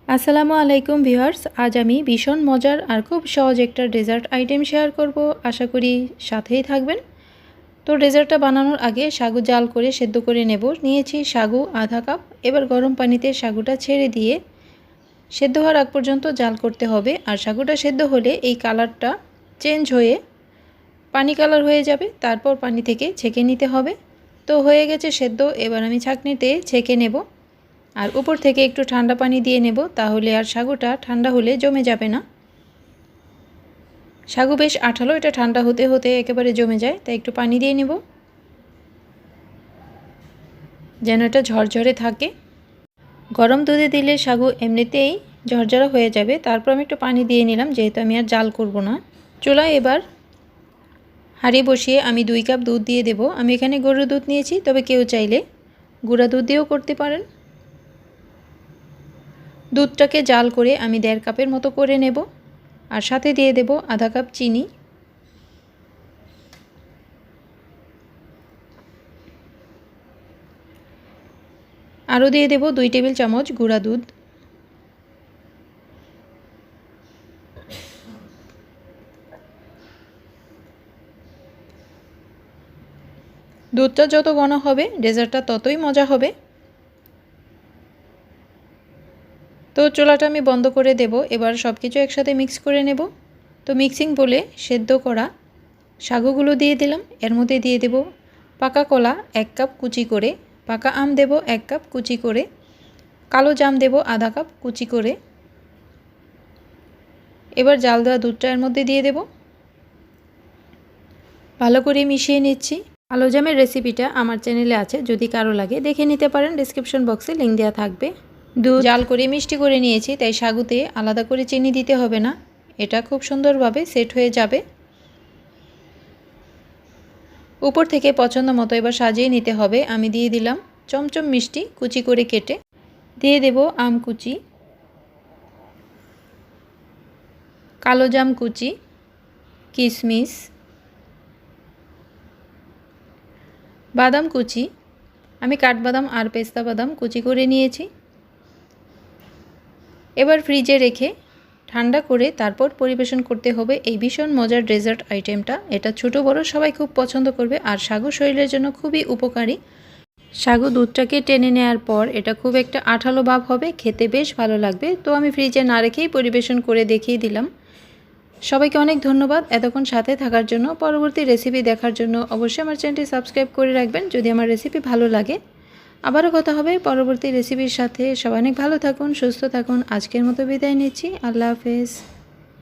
আসসালামু আলাইকুম ভিউয়ার্স, আজ আমি ভীষণ মজার আর খুব সহজ একটা ডেজার্ট আইটেম শেয়ার করব। আশা করি সাথেই থাকবেন। তো ডেজার্টটা বানানোর আগে সাগু জাল করে সেদ্ধ করে নেব। নিয়েছি সাগু আধা কাপ। এবার গরম পানিতে সাগুটা ছেড়ে দিয়ে সেদ্ধ হওয়ার আগ পর্যন্ত জাল করতে হবে। আর সাগুটা সেদ্ধ হলে এই কালারটা চেঞ্জ হয়ে পানি কালার হয়ে যাবে, তারপর পানি থেকে ছেঁকে নিতে হবে। তো হয়ে গেছে সেদ্ধ, এবার আমি ছাঁকনিতে ছেঁকে নেব। আর উপর থেকে একটু ঠান্ডা পানি দিয়ে নেব, তাহলে আর সাগুটা ঠান্ডা হলে জমে যাবে না। সাগু বেশ আঠালো, এটা ঠান্ডা হতে হতে একেবারে জমে যায়, তাই একটু পানি দিয়ে নেব যেন এটা ঝরঝরে থাকে। গরম দুধে দিলে সাগু এমনিতেই ঝরঝরা হয়ে যাবে। তারপর আমি একটু পানি দিয়ে নিলাম, যেহেতু আমি আর জাল করব না। চুলায় এবার হাঁড়ি বসিয়ে আমি 2 কাপ দুধ দিয়ে দেব। আমি এখানে গরুর দুধ নিয়েছি, তবে কেউ চাইলে গুঁড়া দুধ দিয়েও করতে পারেন। দুধটাকে জাল করে আমি 1.5 কাপের মতো করে নেব। আর সাথে দিয়ে দেব আধা কাপ চিনি। আরও দিয়ে দেব 2 টেবিল চামচ গুঁড়া দুধ। দুধটা যত ঘন হবে ডেজার্টটা ততই মজা হবে। তো চুলাটা আমি বন্ধ করে দেব। এবার সব কিছু একসাথে মিক্স করে নেব। তো মিক্সিং বলে সেদ্ধ করা সাগুগুলো দিয়ে দিলাম। এর মধ্যে দিয়ে দেব পাকা কলা 1 কাপ কুচি করে, পাকা আম দেব 1 কাপ কুচি করে, কালো জাম দেব আধা কাপ কুচি করে। এবার জাল দেওয়া দুধটা এর মধ্যে দিয়ে দেব। ভালো করে মিশিয়ে নিচ্ছি। কালো জামের রেসিপিটা আমার চ্যানেলে আছে, যদি কারো লাগে দেখে নিতে পারেন, ডেসক্রিপশন বক্সে লিঙ্ক দেওয়া থাকবে। দুধ জাল করে মিষ্টি করে নিয়েছি, তাই সাগুতে আলাদা করে চিনি দিতে হবে না, এটা খুব সুন্দরভাবে সেট হয়ে যাবে। উপর থেকে পছন্দ মতো এবার সাজিয়ে নিতে হবে। আমি দিয়ে দিলাম চমচম মিষ্টি কুচি করে কেটে, দিয়ে দেব আম কুচি, কালো জাম কুচি, কিশমিশ, বাদাম কুচি। আমি কাঠবাদাম আর পেস্তা বাদাম কুচি করে নিয়েছি। এবার ফ্রিজে রেখে ঠান্ডা করে তারপর পরিবেশন করতে হবে এই ভীষণ মজার ডেজার্ট আইটেমটা। এটা ছোট বড় সবাই খুব পছন্দ করবে। আর সাগু শরীরের জন্য খুবই উপকারী। সাগু দুধটাকে টেনে নেওয়ার পর এটা খুব একটা আঠালো ভাব হবে, খেতে বেশ ভালো লাগবে। তো আমি ফ্রিজে না রেখেই পরিবেশন করে দেখিয়ে দিলাম। সবাইকে অনেক ধন্যবাদ এতক্ষণ সাথে থাকার জন্য। পরবর্তী রেসিপি দেখার জন্য অবশ্যই আমার চ্যানেলটি সাবস্ক্রাইব করে রাখবেন যদি আমার রেসিপি ভালো লাগে। আবারও কথা হবে পরবর্তী রেসিপির সাথে। সবাই অনেক ভালো থাকুন, সুস্থ থাকুন। আজকের মতো বিদায় নিচ্ছি। আল্লাহ হাফেজ।